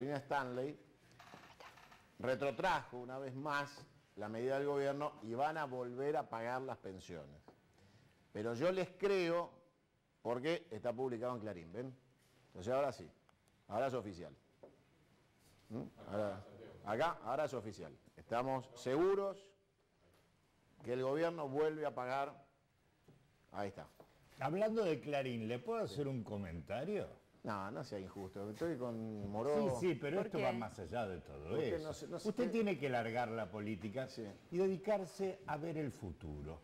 Stanley retrotrajo una vez más la medida del gobierno y van a volver a pagar las pensiones. Pero yo les creo porque está publicado en Clarín, ¿ven? Entonces ahora sí, ahora es oficial. Ahora es oficial. Estamos seguros que el gobierno vuelve a pagar. Ahí está. Hablando de Clarín, ¿le puedo hacer un comentario? No, no sea injusto. Estoy con Moró. Sí, pero esto va más allá de todo eso. Usted tiene que largar la política y dedicarse a ver el futuro.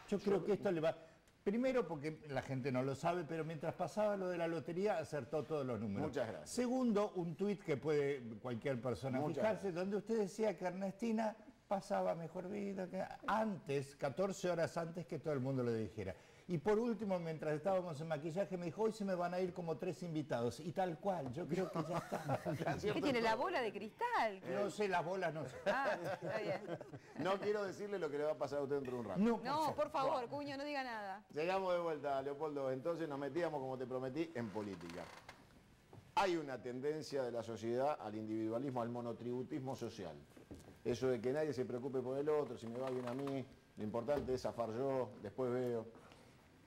Yo creo que esto le va... Primero, porque la gente no lo sabe, pero mientras pasaba lo de la lotería, acertó todos los números. Muchas gracias. Segundo, un tuit que puede cualquier persona fijarse, donde usted decía que Ernestina pasaba mejor vida que antes, 14 horas antes que todo el mundo lo dijera. Y por último, mientras estábamos en maquillaje, me dijo, hoy se me van a ir como 3 invitados. Y tal cual, yo creo que ya está. ¿Qué tiene, la bola de cristal? No sé, las bolas no sé. Ah, está bien. No quiero decirle lo que le va a pasar a usted dentro de un rato. No, por favor, Cuño, no diga nada. Llegamos de vuelta, Leopoldo. Entonces nos metíamos, como te prometí, en política. Hay una tendencia de la sociedad al individualismo, al monotributismo social. Eso de que nadie se preocupe por el otro, si me va bien a mí, lo importante es zafar yo, después veo.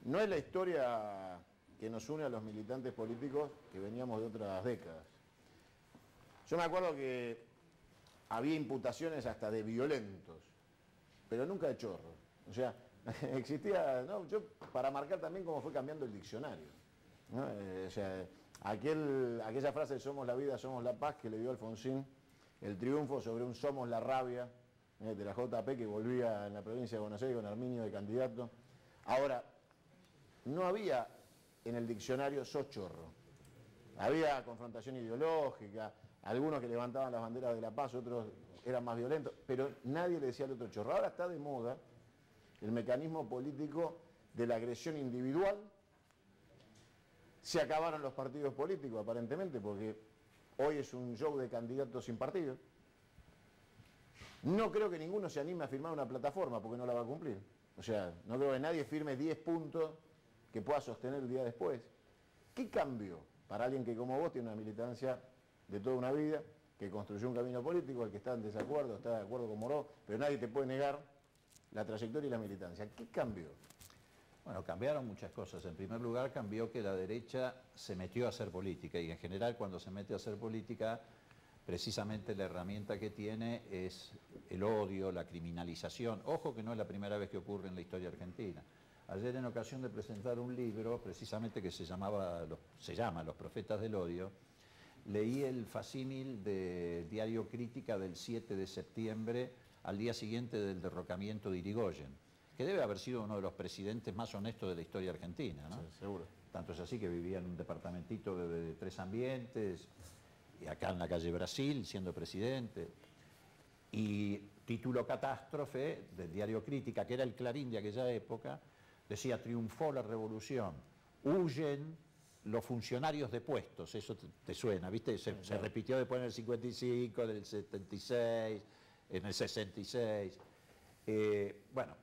No es la historia que nos une a los militantes políticos que veníamos de otras décadas. Yo me acuerdo que había imputaciones hasta de violentos, pero nunca de chorros. O sea, existía, ¿no? Yo, para marcar también cómo fue cambiando el diccionario, ¿no? O sea, aquella frase de somos la vida, somos la paz, que le dio Alfonsín el triunfo sobre un somos la rabia de la JP, que volvía en la provincia de Buenos Aires con Arminio de candidato. Ahora, no había en el diccionario sochorro. Había confrontación ideológica, algunos que levantaban las banderas de la paz, otros eran más violentos, pero nadie le decía al otro chorro. Ahora está de moda el mecanismo político de la agresión individual. Se acabaron los partidos políticos, aparentemente, porque hoy es un show de candidatos sin partido. No creo que ninguno se anime a firmar una plataforma, porque no la va a cumplir. O sea, no creo que nadie firme 10 puntos que pueda sostener el día después. ¿Qué cambió para alguien que como vos tiene una militancia de toda una vida, que construyó un camino político, el que está en desacuerdo, está de acuerdo con Moró, pero nadie te puede negar la trayectoria y la militancia? ¿Qué cambió? Bueno, cambiaron muchas cosas. En primer lugar, cambió que la derecha se metió a hacer política, y en general cuando se mete a hacer política, precisamente la herramienta que tiene es el odio, la criminalización. Ojo que no es la primera vez que ocurre en la historia argentina. Ayer, en ocasión de presentar un libro, precisamente que se llama Los Profetas del Odio, leí el facímil de Diario Crítica del 7 de septiembre, al día siguiente del derrocamiento de Irigoyen, que debe haber sido uno de los presidentes más honestos de la historia argentina, ¿no? Sí, seguro. Tanto es así que vivía en un departamentito de 3 ambientes, y acá en la calle Brasil, siendo presidente. Y título catástrofe del Diario Crítica, que era el Clarín de aquella época, decía: triunfó la revolución, huyen los funcionarios depuestos. Eso te suena, ¿viste? Se repitió después en el 55, en el 76, en el 66. Bueno,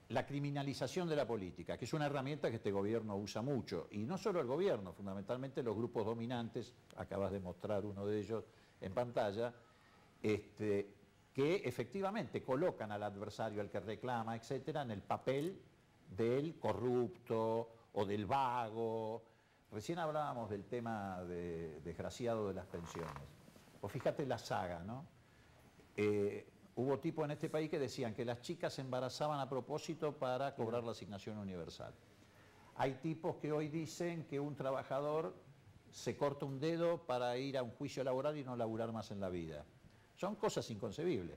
la criminalización de la política, que es una herramienta que este gobierno usa mucho, y no solo el gobierno, fundamentalmente los grupos dominantes, acabas de mostrar uno de ellos en pantalla, que efectivamente colocan al adversario, al que reclama, etcétera, en el papel del corrupto o del vago. Recién hablábamos del tema desgraciado de las pensiones. Pues fíjate la saga, ¿no? Hubo tipos en este país que decían que las chicas se embarazaban a propósito para cobrar la asignación universal. Hay tipos que hoy dicen que un trabajador se corta un dedo para ir a un juicio laboral y no laburar más en la vida. Son cosas inconcebibles.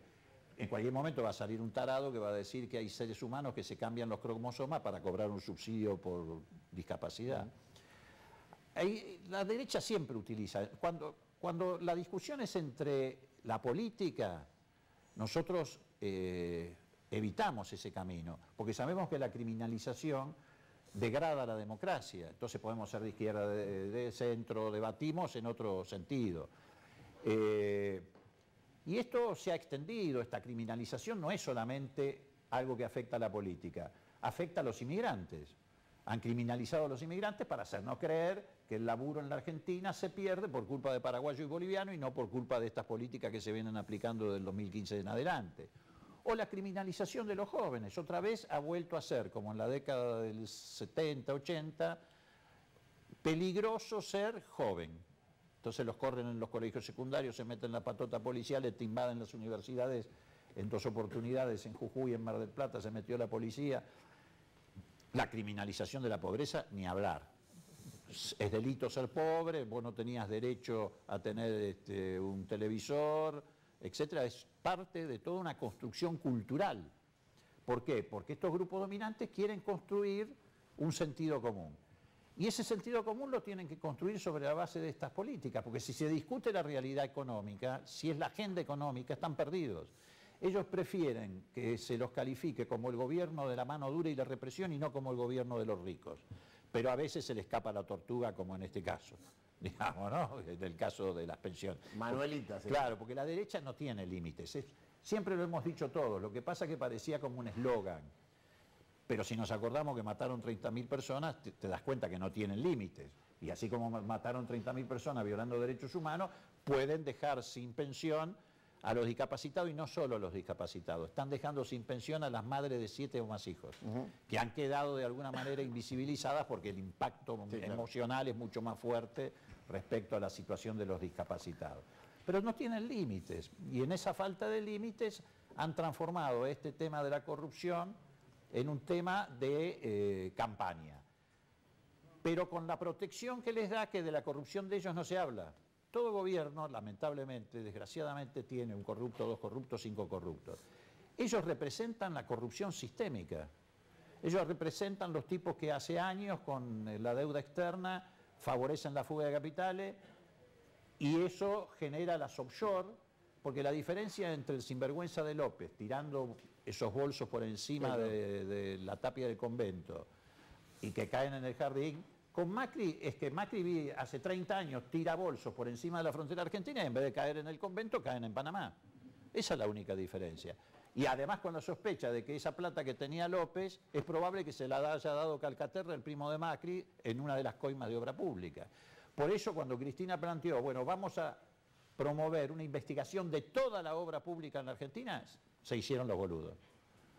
En cualquier momento va a salir un tarado que va a decir que hay seres humanos que se cambian los cromosomas para cobrar un subsidio por discapacidad. La derecha siempre utiliza, cuando la discusión es entre la política, nosotros evitamos ese camino, porque sabemos que la criminalización degrada la democracia. Entonces podemos ser de izquierda, de centro, debatimos en otro sentido. Y esto se ha extendido, esta criminalización no es solamente algo que afecta a la política, afecta a los inmigrantes. Han criminalizado a los inmigrantes para hacernos creer que el laburo en la Argentina se pierde por culpa de paraguayo y boliviano y no por culpa de estas políticas que se vienen aplicando del 2015 en adelante. O la criminalización de los jóvenes, otra vez ha vuelto a ser, como en la década del 70, 80, peligroso ser joven. Entonces los corren en los colegios secundarios, se meten en la patota policial, te invaden las universidades. En 2 oportunidades, en Jujuy y en Mar del Plata, se metió la policía. La criminalización de la pobreza, ni hablar. Es delito ser pobre, vos no tenías derecho a tener un televisor, etcétera. Es parte de toda una construcción cultural. ¿Por qué? Porque estos grupos dominantes quieren construir un sentido común. Y ese sentido común lo tienen que construir sobre la base de estas políticas, porque si se discute la realidad económica, si es la agenda económica, están perdidos. Ellos prefieren que se los califique como el gobierno de la mano dura y la represión y no como el gobierno de los ricos. Pero a veces se le escapa la tortuga, como en este caso, digamos, ¿no? En el caso de las pensiones. Manuelita. Sí. Claro, porque la derecha no tiene límites. Siempre lo hemos dicho todos, lo que pasa es que parecía como un eslogan. Pero si nos acordamos que mataron 30.000 personas, te das cuenta que no tienen límites. Y así como mataron 30.000 personas violando derechos humanos, pueden dejar sin pensión a los discapacitados, y no solo a los discapacitados, están dejando sin pensión a las madres de 7 o más hijos, que han quedado de alguna manera invisibilizadas porque el impacto emocional es mucho más fuerte respecto a la situación de los discapacitados. Pero no tienen límites, y en esa falta de límites han transformado este tema de la corrupción en un tema de campaña, pero con la protección que les da que de la corrupción de ellos no se habla. Todo gobierno, lamentablemente, desgraciadamente, tiene un corrupto, 2 corruptos, 5 corruptos. Ellos representan la corrupción sistémica. Ellos representan los tipos que hace años, con la deuda externa, favorecen la fuga de capitales, y eso genera las offshore, porque la diferencia entre el sinvergüenza de López, tirando esos bolsos por encima de la tapia del convento, y que caen en el jardín, con Macri es que Macri hace 30 años tira bolsos por encima de la frontera argentina y en vez de caer en el convento caen en Panamá. Esa es la única diferencia. Y además con la sospecha de que esa plata que tenía López es probable que se la haya dado Calcaterra, el primo de Macri, en una de las coimas de obra pública. Por eso cuando Cristina planteó, bueno, vamos a promover una investigación de toda la obra pública en la Argentina, se hicieron los boludos.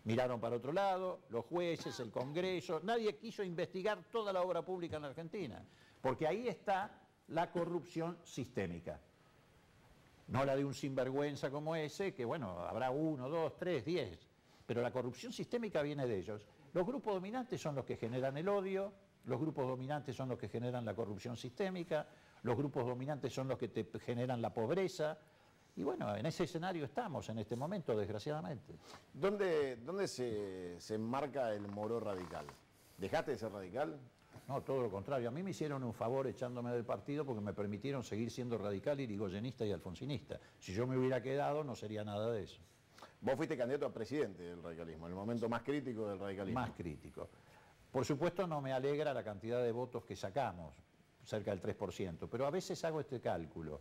Miraron para otro lado, los jueces, el Congreso, nadie quiso investigar toda la obra pública en la Argentina, porque ahí está la corrupción sistémica. No la de un sinvergüenza como ese, que bueno, habrá 1, 2, 3, 10, pero la corrupción sistémica viene de ellos. Los grupos dominantes son los que generan el odio, los grupos dominantes son los que generan la corrupción sistémica, los grupos dominantes son los que te generan la pobreza. Y bueno, en ese escenario estamos en este momento, desgraciadamente. ¿Dónde se enmarca el Moró radical? ¿Dejaste de ser radical? No, todo lo contrario. A mí me hicieron un favor echándome del partido porque me permitieron seguir siendo radical, irigoyenista y alfonsinista. Si yo me hubiera quedado, no sería nada de eso. Vos fuiste candidato a presidente del radicalismo, el momento más crítico del radicalismo. Más crítico. Por supuesto no me alegra la cantidad de votos que sacamos, cerca del 3%, pero a veces hago este cálculo.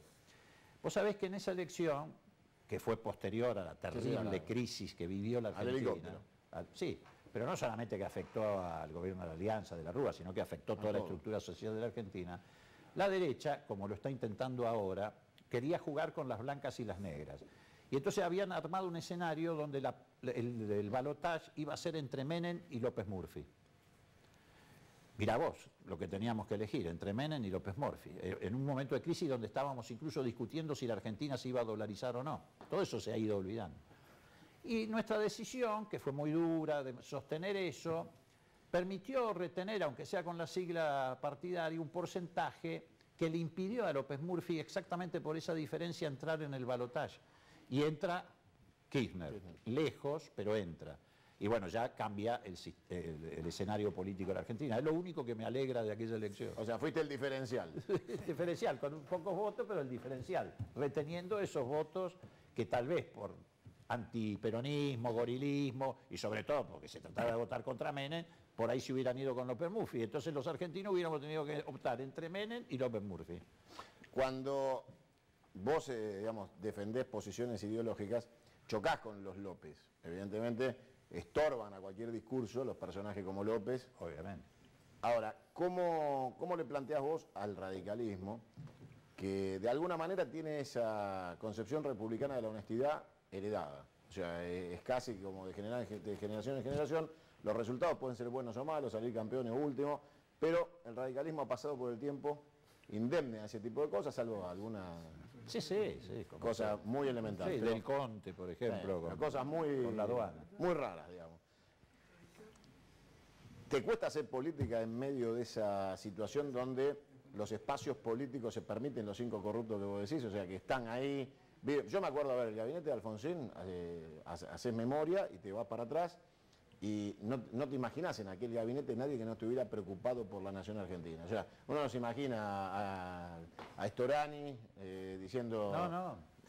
Vos sabés que en esa elección, que fue posterior a la terrible crisis que vivió la Argentina, sí, pero no solamente que afectó al gobierno de la Alianza de la Rúa, sino que afectó toda la estructura social de la Argentina, la derecha, como lo está intentando ahora, quería jugar con las blancas y las negras. Y entonces habían armado un escenario donde el balotaje iba a ser entre Menem y López Murphy. Mirá vos, lo que teníamos que elegir, entre Menem y López Murphy, en un momento de crisis donde estábamos incluso discutiendo si la Argentina se iba a dolarizar o no. Todo eso se ha ido olvidando. Y nuestra decisión, que fue muy dura, de sostener eso, permitió retener, aunque sea con la sigla partidaria, un porcentaje que le impidió a López Murphy, exactamente por esa diferencia, entrar en el balotaje. Y entra Kirchner, lejos, pero entra. Y bueno, ya cambia el escenario político de la Argentina. Es lo único que me alegra de aquella elección. O sea, fuiste el diferencial. El diferencial, con pocos votos, pero el diferencial. Reteniendo esos votos que tal vez por antiperonismo, gorilismo, y sobre todo porque se trataba de votar contra Menem, por ahí se hubieran ido con López Murphy. Entonces los argentinos hubiéramos tenido que optar entre Menem y López Murphy. Cuando vos, digamos, defendés posiciones ideológicas, chocás con los López. Evidentemente estorban a cualquier discurso los personajes como López. Obviamente. Ahora, ¿cómo le planteás vos al radicalismo que de alguna manera tiene esa concepción republicana de la honestidad heredada? O sea, es casi como de generación en generación, los resultados pueden ser buenos o malos, salir campeones o últimos, pero el radicalismo ha pasado por el tiempo indemne a ese tipo de cosas, salvo alguna cosa muy elemental. Sí, pero, del Conte, por ejemplo, con cosas muy, la aduana. muy raras, digamos. ¿Te cuesta hacer política en medio de esa situación donde los espacios políticos se permiten los 5 corruptos que vos decís? O sea, que están ahí. Yo me acuerdo, a ver, el gabinete de Alfonsín, haces memoria y te vas para atrás y no te imaginas en aquel gabinete nadie que no estuviera preocupado por la nación argentina. O sea, uno no se imagina a Storani diciendo...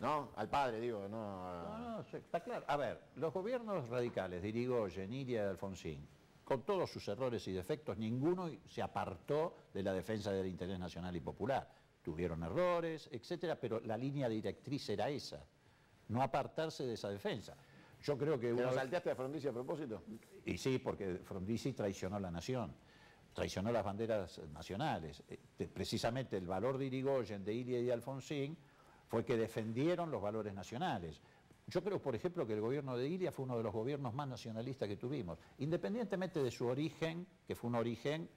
No, al padre, digo, No, está claro. A ver, los gobiernos radicales de Irigoyen, Iria y Alfonsín, con todos sus errores y defectos, ninguno se apartó de la defensa del interés nacional y popular. Tuvieron errores, etcétera, pero la línea directriz era esa, no apartarse de esa defensa. Yo creo que... ¿Te lo salteaste a Frondizi a propósito? Y sí, porque Frondizi traicionó la nación, traicionó las banderas nacionales. Precisamente el valor de Irigoyen, de Iria y de Alfonsín fue que defendieron los valores nacionales. Yo creo, por ejemplo, que el gobierno de Iria fue uno de los gobiernos más nacionalistas que tuvimos, independientemente de su origen, que fue un origen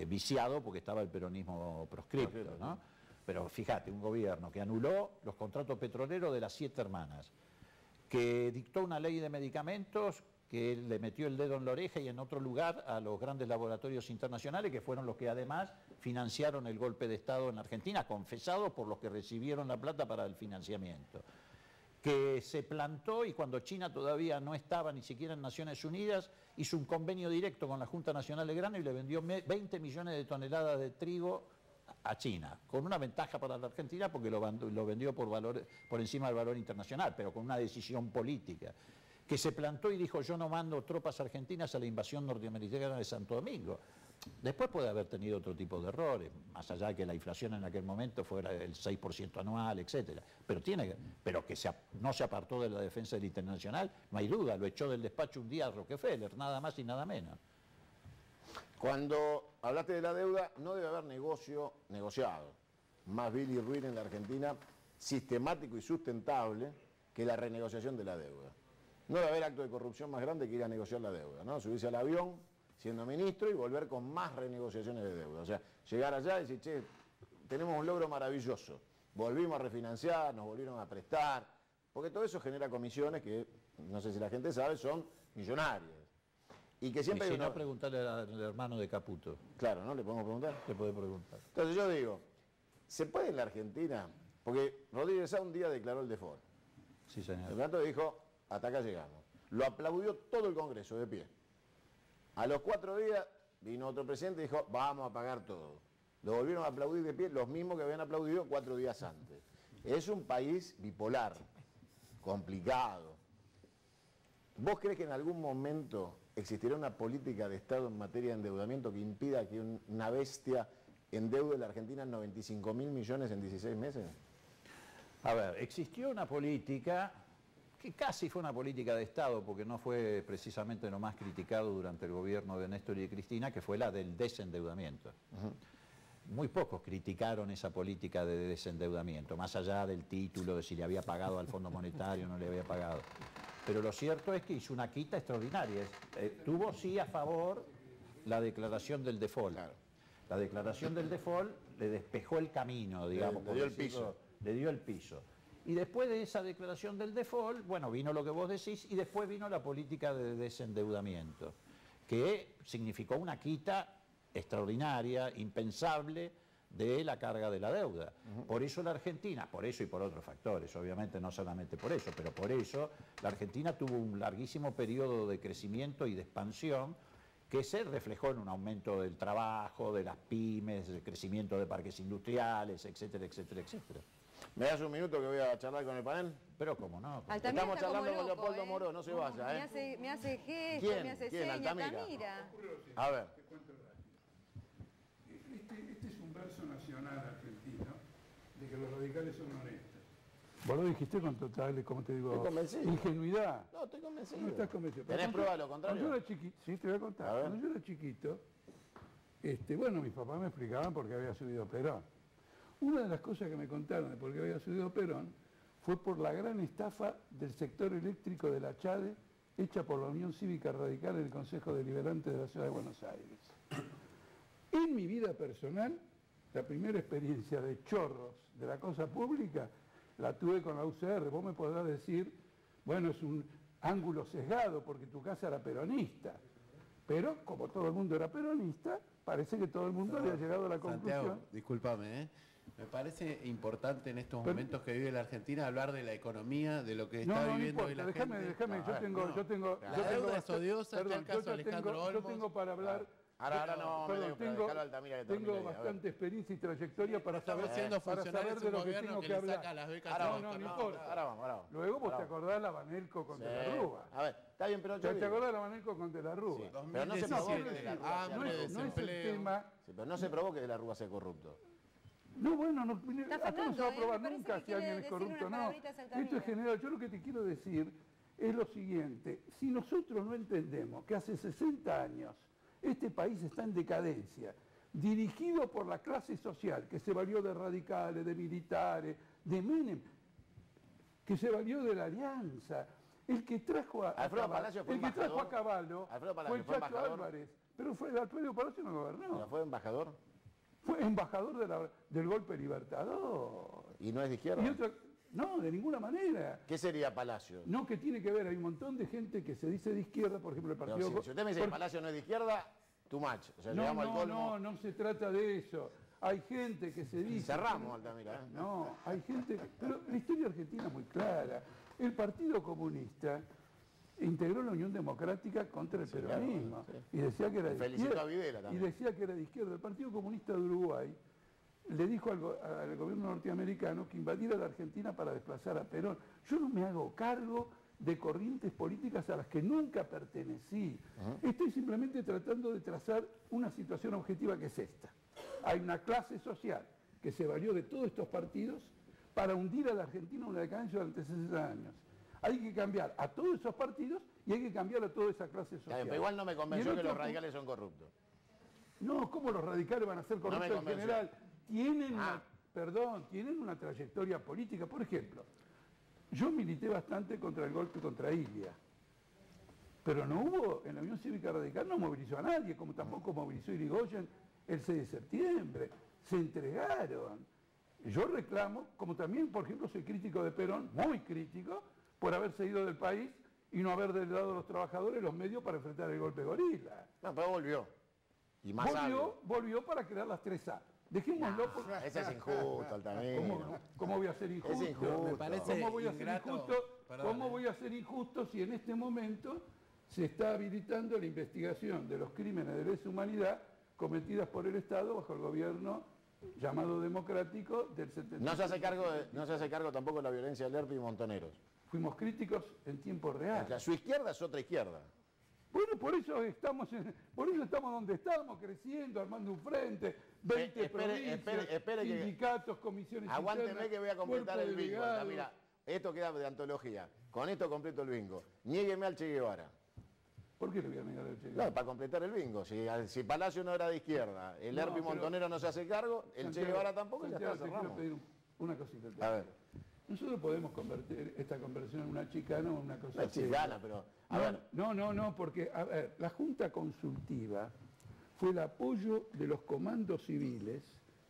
viciado porque estaba el peronismo proscripto, ¿no? Pero fíjate, un gobierno que anuló los contratos petroleros de las 7 hermanas, que dictó una ley de medicamentos, que le metió el dedo en la oreja y en otro lugar a los grandes laboratorios internacionales, que fueron los que además financiaron el golpe de Estado en la Argentina, confesado por los que recibieron la plata para el financiamiento. Que se plantó y cuando China todavía no estaba ni siquiera en Naciones Unidas, hizo un convenio directo con la Junta Nacional de Grano y le vendió 20 millones de toneladas de trigo a China, con una ventaja para la Argentina porque lo vendió por encima del valor internacional, pero con una decisión política. Que se plantó y dijo: yo no mando tropas argentinas a la invasión norteamericana de Santo Domingo. Después puede haber tenido otro tipo de errores, más allá de que la inflación en aquel momento fuera el 6% anual, etcétera. Pero que no se apartó de la defensa del internacional, no hay duda, lo echó del despacho un día a Rockefeller, nada más y nada menos. Cuando hablaste de la deuda, no debe haber negociado más vil y ruin en la Argentina, sistemático y sustentable, que la renegociación de la deuda. No debe haber acto de corrupción más grande que ir a negociar la deuda, ¿no? Subirse al avión siendo ministro y volver con más renegociaciones de deuda. O sea, llegar allá y decir: che, tenemos un logro maravilloso, volvimos a refinanciar, nos volvieron a prestar, porque todo eso genera comisiones que, no sé si la gente sabe, son millonarias. Y que siempre y si hay una... no, preguntarle al hermano de Caputo. Claro, ¿no? ¿Le podemos preguntar? Le puede preguntar. Entonces yo digo, ¿se puede en la Argentina? Porque Rodríguez Sá un día declaró el default. Sí, señor. El plato dijo: hasta acá llegamos. Lo aplaudió todo el Congreso de pie. A los 4 días vino otro presidente y dijo: vamos a pagar todo. Lo volvieron a aplaudir de pie los mismos que habían aplaudido 4 días antes. Es un país bipolar, complicado. ¿Vos crees que en algún momento existirá una política de Estado en materia de endeudamiento que impida que una bestia endeude la Argentina en 95.000 millones en 16 meses? A ver, existió una política que casi fue una política de Estado, porque no fue precisamente lo más criticado durante el gobierno de Néstor y de Cristina, que fue la del desendeudamiento. Muy pocos criticaron esa política de desendeudamiento, más allá del título, de si le había pagado al Fondo Monetario o no le había pagado. Pero lo cierto es que hizo una quita extraordinaria. Tuvo sí a favor la declaración del default. Claro. La declaración del default le despejó el camino, digamos. Le dio el piso. Le dio el piso. Y después de esa declaración del default, bueno, vino lo que vos decís y después vino la política de desendeudamiento, que significó una quita extraordinaria, impensable, de la carga de la deuda. Por eso la Argentina, por eso y por otros factores, obviamente no solamente por eso, pero por eso la Argentina tuvo un larguísimo periodo de crecimiento y de expansión que se reflejó en un aumento del trabajo, de las pymes, del crecimiento de parques industriales, etcétera, etcétera, etcétera. ¿Me das un minuto que voy a charlar con el panel? Pero cómo no. Altamira Estamos está charlando como con loco, Leopoldo Moró, no se vaya, ¿eh? Me hace gestos, ¿Quién? me hace ¿Quién? señas, Altamira. Altamira. A ver. Te cuento rápido. Este es un verso nacional argentino de que los radicales son honestos. Vos lo dijiste con total, como te digo, Estoy convencido. ingenuidad. No, estoy convencido. No estás convencido. ¿Tenés prueba de lo contrario? Cuando yo era chiquito, sí, te voy a contar. A ver. Cuando yo era chiquito, Bueno, mis papás me explicaban por qué había subido Perón. Una de las cosas que me contaron de por qué había subido Perón fue por la gran estafa del sector eléctrico de la CHADE hecha por la Unión Cívica Radical en el Consejo Deliberante de la Ciudad de Buenos Aires. En mi vida personal, la primera experiencia de chorros de la cosa pública la tuve con la UCR. Vos me podrás decir, bueno, es un ángulo sesgado porque tu casa era peronista. Pero como todo el mundo era peronista, parece que todo el mundo había llegado a la conclusión. Santiago, discúlpame, ¿eh? Me parece importante en estos momentos que vive la Argentina hablar de la economía, de lo que está viviendo hoy la gente. Déjame, yo tengo... La deuda es odiosa, está el caso de Alejandro Olmos. Yo tengo para hablar... Ahora no vamos a meter, tengo bastante experiencia y trayectoria para saber, siendo funcionarios de lo que gobierno tengo que que le hablar. saca las becas. No importa. Ahora vamos. Luego vos te acordás la Banelco con De la Rúa. A ver, está bien, pero ¿Te acordás la Banelco con De la Rúa? Sí, pero no se provoque que De la Rúa sea hambre, corrupto. No es el tema... Sí, pero no se provoque que De la Rúa sea corrupto. No, bueno, Está acá no se va a Fernando, probar me parece nunca que si alguien quiere es decir corrupto o una no. palabrita saltarina. Esto es general. Yo lo que te quiero decir es lo siguiente. Si nosotros no entendemos que hace 60 años este país está en decadencia, dirigido por la clase social, que se valió de radicales, de militares, de Menem, que se valió de la Alianza, el que trajo a Caballo fue el Chacho Álvarez, pero Alfredo Palacio no gobernó. ¿Pero fue embajador? Fue embajador del golpe libertador. ¿Y no es de izquierda? No, de ninguna manera. ¿Qué sería Palacio? No, que tiene que ver, hay un montón de gente que se dice de izquierda, por ejemplo, el Pero partido... si usted me dice que Palacio no es de izquierda, too much. O sea, llegamos al colmo. No se trata de eso. Hay gente que se dice... Cerramos, Altamira. No, hay gente... Pero la historia argentina es muy clara. El Partido Comunista integró la Unión Democrática contra el peronismo. Claro, y decía que era de Felicito izquierda. a Videla también. Y decía que era de izquierda. El Partido Comunista de Uruguay le dijo al gobierno norteamericano que invadiera la Argentina para desplazar a Perón. Yo no me hago cargo de corrientes políticas a las que nunca pertenecí. Estoy simplemente tratando de trazar una situación objetiva que es esta. Hay una clase social que se valió de todos estos partidos para hundir a la Argentina en una decadencia durante 60 años. Hay que cambiar a todos esos partidos y hay que cambiar a toda esa clase social. Pero igual no me convenció que los radicales son corruptos. No, ¿cómo los radicales van a ser corruptos en general? Tienen una trayectoria política. Por ejemplo, yo milité bastante contra el golpe contra Ilia, pero no hubo, en la Unión Cívica Radical no movilizó a nadie, como tampoco movilizó Irigoyen el 6 de septiembre. Se entregaron. Yo reclamo, como también, por ejemplo, soy crítico de Perón, muy crítico, por haberse ido del país y no haber dado a los trabajadores los medios para enfrentar el golpe gorila. No, pero volvió. Y más volvió para crear las 3A. Dejémoslo porque... Ese es injusto, Altamira. ¿Cómo voy a ser injusto? Es injusto. Me parece ¿Cómo voy a ser ingrato, injusto? ¿Cómo voy a ser injusto si en este momento se está habilitando la investigación de los crímenes de lesa humanidad cometidas por el Estado bajo el gobierno llamado democrático del 75? No se hace cargo tampoco de la violencia del ERP y Montoneros. Fuimos críticos en tiempo real. O sea, su izquierda es otra izquierda. Bueno, por eso estamos donde estamos, creciendo, armando un frente, 20 provincias, espere sindicatos, comisiones Aguánteme internas, que voy a completar cuerpo el bingo. delegado. Mira, esto queda de antología. Con esto completo el bingo. Niégueme al Che Guevara. ¿Por qué le voy a negar al Che Guevara? No, para completar el bingo. Si Palacio no era de izquierda, el ERP y Montonero no se hace cargo, el Che Guevara tampoco, ya está, Te quiero cerramos. pedir una cosita. A ver. Nosotros podemos convertir esta conversión en una chicana o una cosa No es chicana, pero... No, porque, a ver, la Junta Consultiva fue el apoyo de los comandos civiles,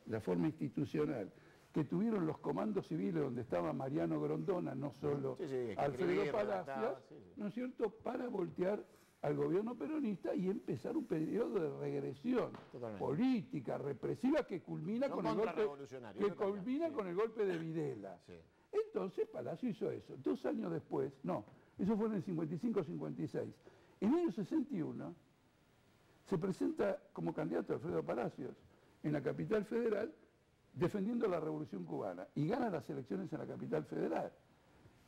la forma institucional, que tuvieron los comandos civiles donde estaba Mariano Grondona, no solo Alfredo Palacios, ¿no es cierto?, para voltear al gobierno peronista y empezar un periodo de regresión política, represiva, que culmina con el golpe de Videla. Sí. Entonces Palacio hizo eso. 2 años después, eso fue en el 55-56. En el año 61 se presenta como candidato Alfredo Palacios en la capital federal defendiendo la Revolución Cubana y gana las elecciones en la capital federal.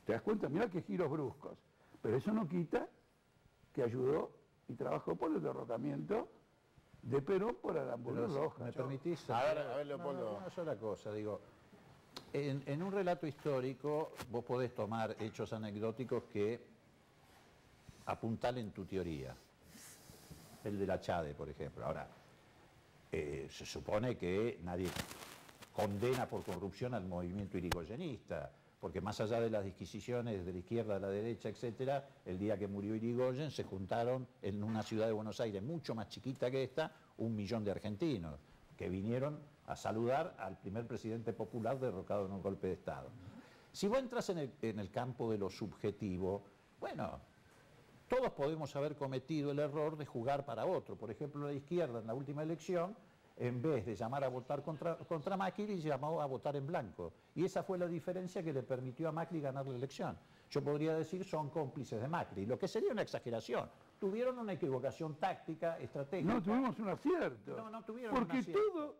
¿Te das cuenta? Mirá qué giros bruscos. Pero eso no quita que ayudó y trabajó por el derrocamiento de Perón por Aramburu Rojas. ¿Me permitís? A ver, Leopoldo. Una sola cosa, digo. En un relato histórico vos podés tomar hechos anecdóticos que apuntalen tu teoría. El de la CHADE, por ejemplo. Ahora, Se supone que nadie condena por corrupción al movimiento irigoyenista, porque más allá de las disquisiciones de la izquierda, de la derecha, etcétera, el día que murió Irigoyen se juntaron en una ciudad de Buenos Aires mucho más chiquita que esta, 1 millón de argentinos, que vinieron a saludar al primer presidente popular derrocado en un golpe de Estado. Si vos entras en el campo de lo subjetivo, bueno, todos podemos haber cometido el error de jugar para otro. Por ejemplo, la izquierda en la última elección, en vez de llamar a votar contra Macri, llamó a votar en blanco. Y esa fue la diferencia que le permitió a Macri ganar la elección. Yo podría decir son cómplices de Macri, lo que sería una exageración. Tuvieron una equivocación táctica, estratégica. No tuvimos un acierto. No tuvieron porque un acierto.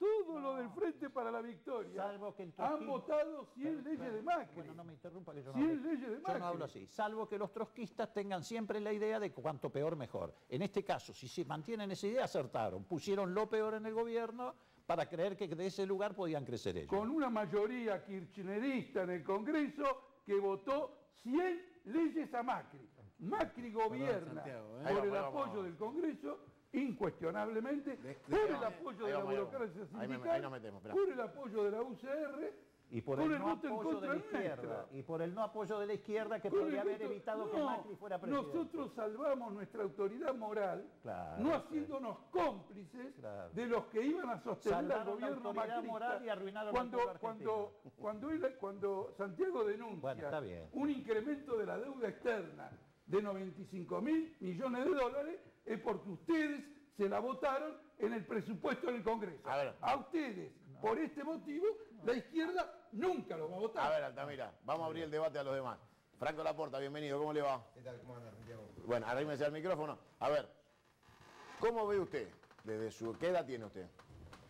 todo lo del Frente para la Victoria Salvo que han votado 100 leyes de Macri. Bueno, no me interrumpa que yo no 100 hablo. leyes de Macri. Yo no hablo así. Salvo que los trotskistas tengan siempre la idea de que cuanto peor mejor. En este caso, si se mantienen esa idea, acertaron. Pusieron lo peor en el gobierno para creer que de ese lugar podían crecer ellos. Con una mayoría kirchnerista en el Congreso que votó 100 leyes a Macri. Macri gobierna por el apoyo del Congreso, incuestionablemente, por el apoyo de la burocracia sindical, por el apoyo de la UCR, y por el no apoyo de la izquierda. Y por el no apoyo de la izquierda que podría haber evitado que Macri fuera presidente. Nosotros salvamos nuestra autoridad moral, no haciéndonos cómplices de los que iban a sostener al gobierno macrista. Y arruinaron Cuando Santiago denuncia un incremento de la deuda externa de 95.000 millones de dólares, es porque ustedes se la votaron en el presupuesto del Congreso. A ustedes, por este motivo, la izquierda nunca lo va a votar. A ver, Altamira, vamos a abrir el debate a los demás. Franco Laporta, bienvenido, ¿cómo le va? ¿Qué tal? ¿Cómo anda, Santiago? Bueno, arrímese al micrófono. A ver, ¿cómo ve usted? ¿Qué edad tiene usted?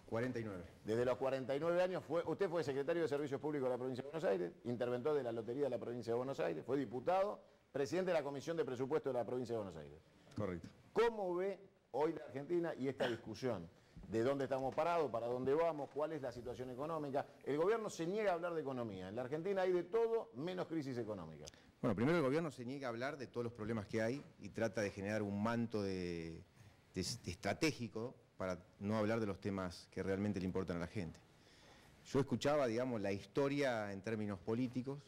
49. Desde los 49 años, usted fue secretario de Servicios Públicos de la Provincia de Buenos Aires, interventor de la Lotería de la Provincia de Buenos Aires, fue diputado, presidente de la Comisión de Presupuesto de la Provincia de Buenos Aires. Correcto. ¿Cómo ve hoy la Argentina y esta discusión? ¿De dónde estamos parados? ¿Para dónde vamos? ¿Cuál es la situación económica? El gobierno se niega a hablar de economía. En la Argentina hay de todo menos crisis económica. Bueno, primero el gobierno se niega a hablar de todos los problemas que hay y trata de generar un manto de estratégico para no hablar de los temas que realmente le importan a la gente. Yo escuchaba, digamos, la historia en términos políticos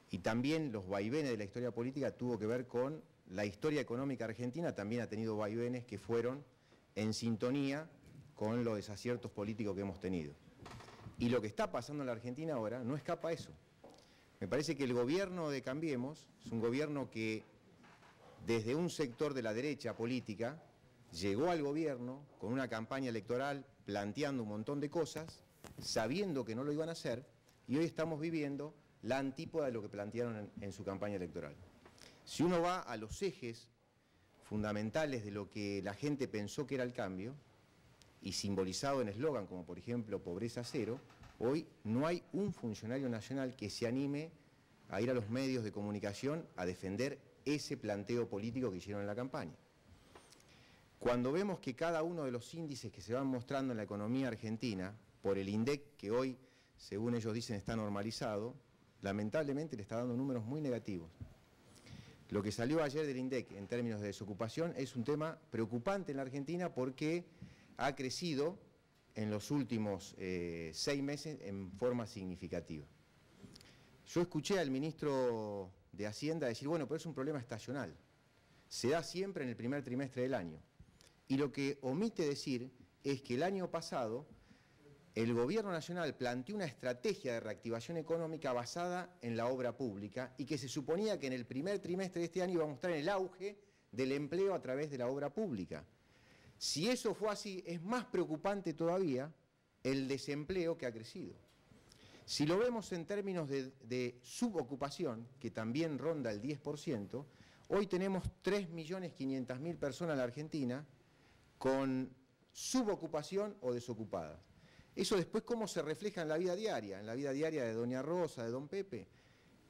y también los vaivenes de la historia política tuvo que ver con la historia económica argentina, también ha tenido vaivenes que fueron en sintonía con los desaciertos políticos que hemos tenido. Y lo que está pasando en la Argentina ahora no escapa a eso. Me parece que el gobierno de Cambiemos es un gobierno que desde un sector de la derecha política llegó al gobierno con una campaña electoral planteando un montón de cosas, sabiendo que no lo iban a hacer, y hoy estamos viviendo la antípoda de lo que plantearon en su campaña electoral. Si uno va a los ejes fundamentales de lo que la gente pensó que era el cambio, y simbolizado en eslogan como por ejemplo pobreza cero, hoy no hay un funcionario nacional que se anime a ir a los medios de comunicación a defender ese planteo político que hicieron en la campaña. Cuando vemos que cada uno de los índices que se van mostrando en la economía argentina, por el INDEC que hoy, según ellos dicen, está normalizado, lamentablemente le está dando números muy negativos. Lo que salió ayer del INDEC en términos de desocupación es un tema preocupante en la Argentina porque ha crecido en los últimos 6 meses en forma significativa. Yo escuché al ministro de Hacienda decir, bueno, pero es un problema estacional. Se da siempre en el primer trimestre del año. Y lo que omite decir es que el año pasado el Gobierno Nacional planteó una estrategia de reactivación económica basada en la obra pública y que se suponía que en el primer trimestre de este año iba a mostrar el auge del empleo a través de la obra pública. Si eso fue así, es más preocupante todavía el desempleo que ha crecido. Si lo vemos en términos de subocupación, que también ronda el 10%, hoy tenemos 3.500.000 personas en la Argentina con subocupación o desocupadas. Eso después cómo se refleja en la vida diaria de doña Rosa, de don Pepe,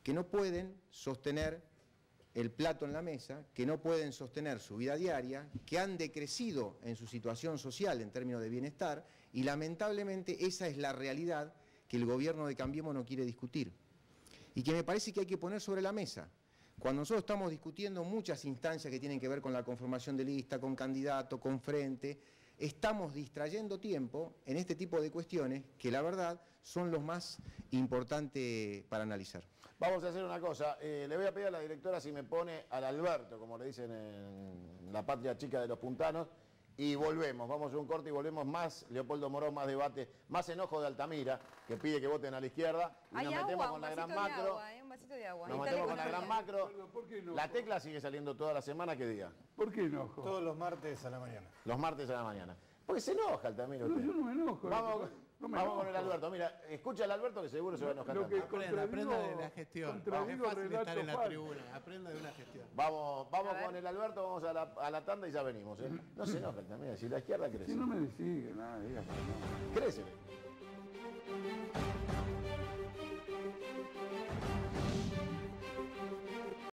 que no pueden sostener el plato en la mesa, que no pueden sostener su vida diaria, que han decrecido en su situación social en términos de bienestar, y lamentablemente esa es la realidad que el gobierno de Cambiemos no quiere discutir. Y que me parece que hay que poner sobre la mesa. Cuando nosotros estamos discutiendo muchas instancias que tienen que ver con la conformación de lista, con candidato, con frente, estamos distrayendo tiempo en este tipo de cuestiones que la verdad son los más importantes para analizar. Vamos a hacer una cosa, le voy a pedir a la directora si me pone al Alberto, como le dicen en la patria chica de los puntanos, y volvemos, vamos a un corte y volvemos más, Leopoldo Morón, más debate, más enojo de Altamira, que pide que voten a la izquierda, y nos metemos con la gran macro. Un vasito de agua. Nos metemos con la gran macro. La Tecla sigue saliendo toda la semana, ¿qué día? ¿Por qué enojo? Todos los martes a la mañana. Los martes a la mañana. Porque se enoja Altamira usted. No, yo no me enojo. Vamos con el Alberto. Mira, escucha al Alberto que seguro se va a enojar. Aprenda de la gestión. Es fácil estar en la tribuna. Aprenda de una gestión. Vamos con el Alberto, vamos a la tanda y ya venimos. No se enoja Altamira, si la izquierda crece. Si no me sigue, nada, diga que no. Crece.